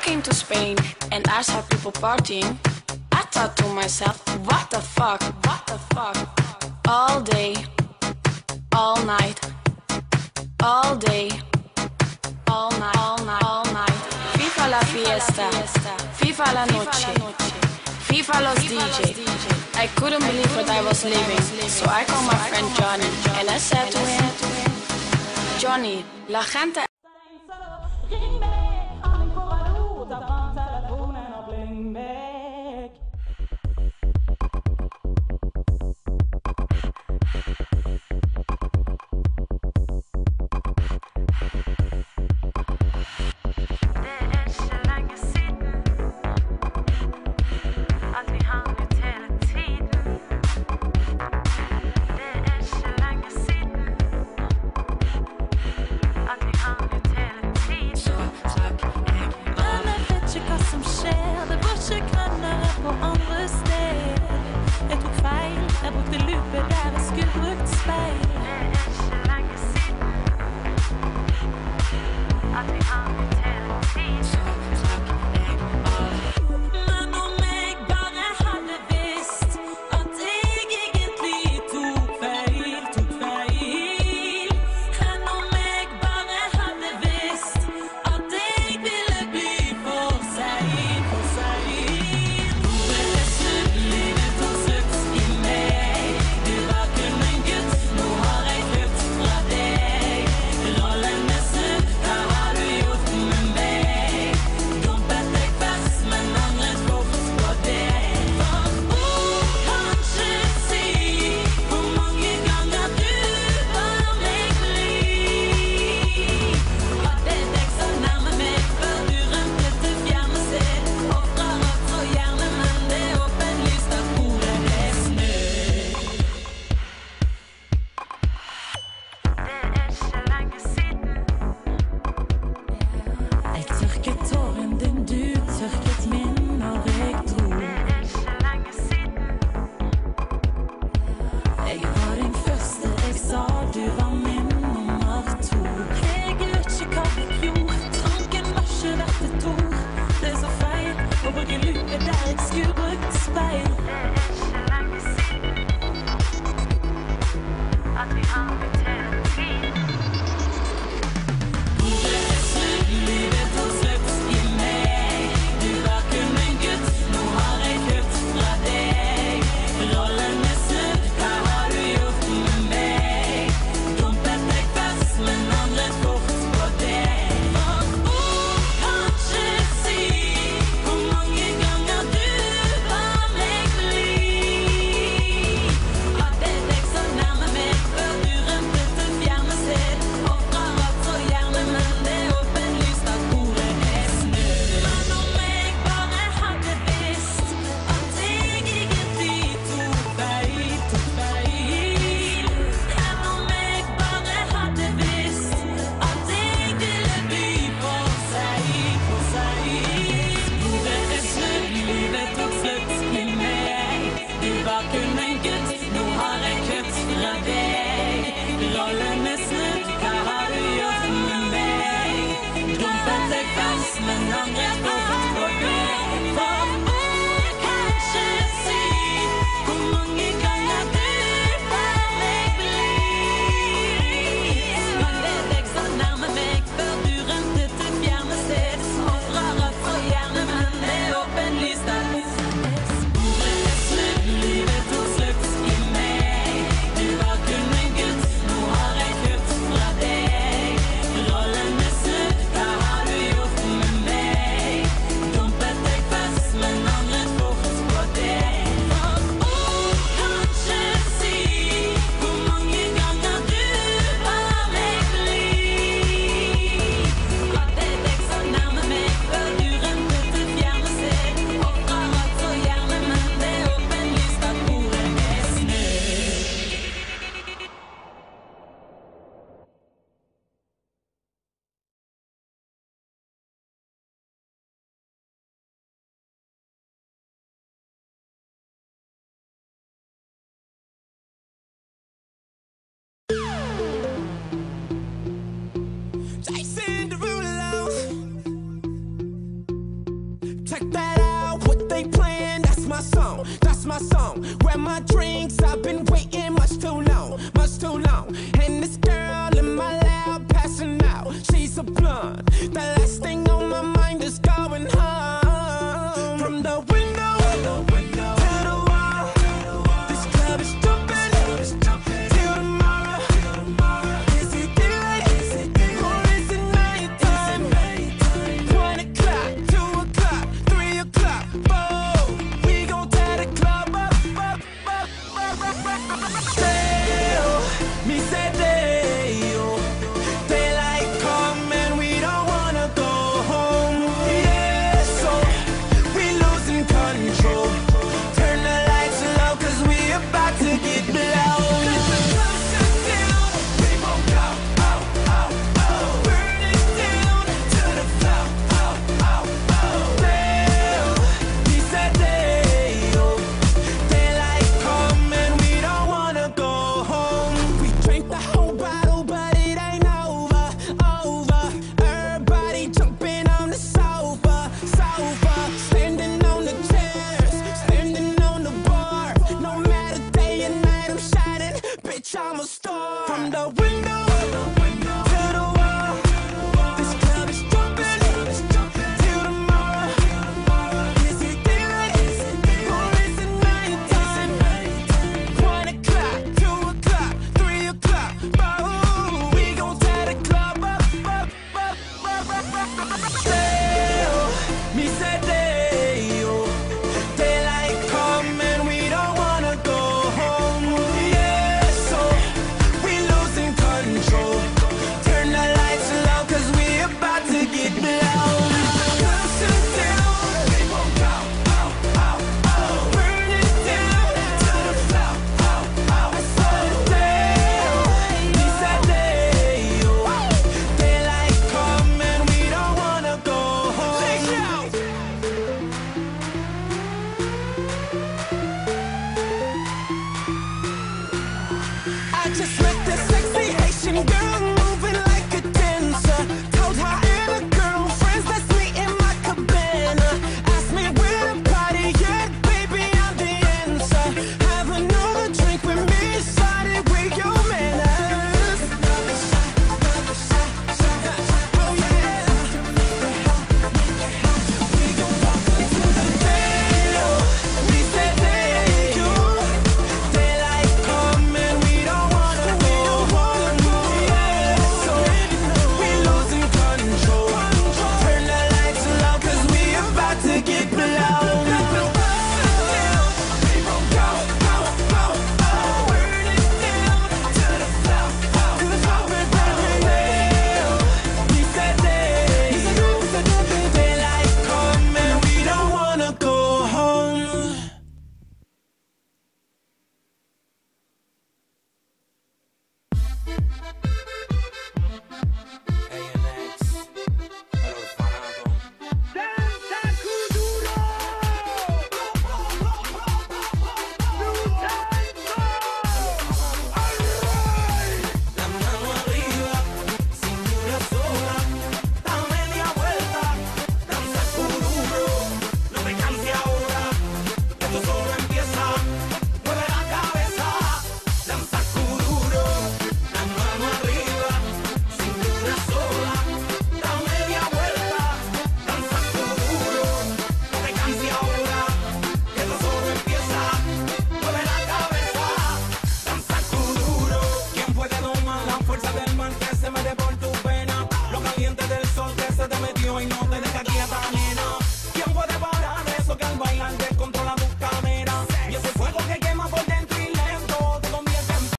came to Spain and I saw people partying, I thought to myself, what the fuck, what the fuck? All day, all night, all day, all night, all night, all night. FIFA la fiesta, FIFA la noche, FIFA los DJ. I couldn't believe what I was living, so I called my friend Johnny and I said to him, Johnny, la gente... Check that out, what they playing, that's my song, that's my song. Grab my drinks, I've been waiting much too long, much too long. And this girl in my lap passing out, she's a blunt. The last thing on my mind is going home. From the window to the wall, this club is jumping till tomorrow. Is it daylight or is it nighttime? 1 o'clock, 2 o'clock, 3 o'clock, 4. We gon' tear the club up. Dale, me say Dale, daylight come and we don't wanna go home. Yeah, so we losing control. Turn the lights low 'cause we about to get blown. Let the sun shut down, we won't go, oh, oh, oh. Burn it down to the floor, oh, oh, oh. Dale, he said Dale, daylight come and we don't wanna go home. We drank the whole bottle, but it ain't over, over. Everybody jumping on the sofa, sofa. Standing on the chairs, standing on the bar. No matter day and night, I'm shining, bitch, I'm a star. From the window to the wall, this club is jumping till tomorrow. Is it daylight or is it nighttime? 1 o'clock, 2 o'clock, 3 o'clock, 4. We gon' tear the club up. Dale, me say Dale, daylight come and we don't wanna go home. Yeah, so we losing control. Turn the lights low 'cause we about to get blown. Sun shut down, we won't go, oh, oh, oh. Burn it down to the floor, oh, oh, oh. Dale, he said Dale, daylight come and we don't wanna go home. I just met this sexy Haitian girl moving like a dancer. Told her and her girlfriends, let's meet in my cabana. Asked me where the party at, baby, I'm the answer. Have another drink with me, started with your manners. Oh yeah. We gon' walk into the Dale, we said Dale, daylight come and we don't wanna go home. Yeah, so we losing control. Turn the lights low 'cause we about to get blown. We won't go, go, go, oh. Burn it down to the floor, to the floor. Dale, we said Dale, daylight come and we don't wanna go home. ANX, a lo fanato. La mano arriba, cintura sola, da media vuelta, danza cururo, no te canses ahora, que esto solo empieza, mueve la cabeza, danza cururo, la mano arriba, cintura sola, da media vuelta, danza cururo, no te canses ahora, que esto solo empieza, mueve la cabeza, danza cururo. ¿Quién puede domar la fuerza del mal que se me deporta?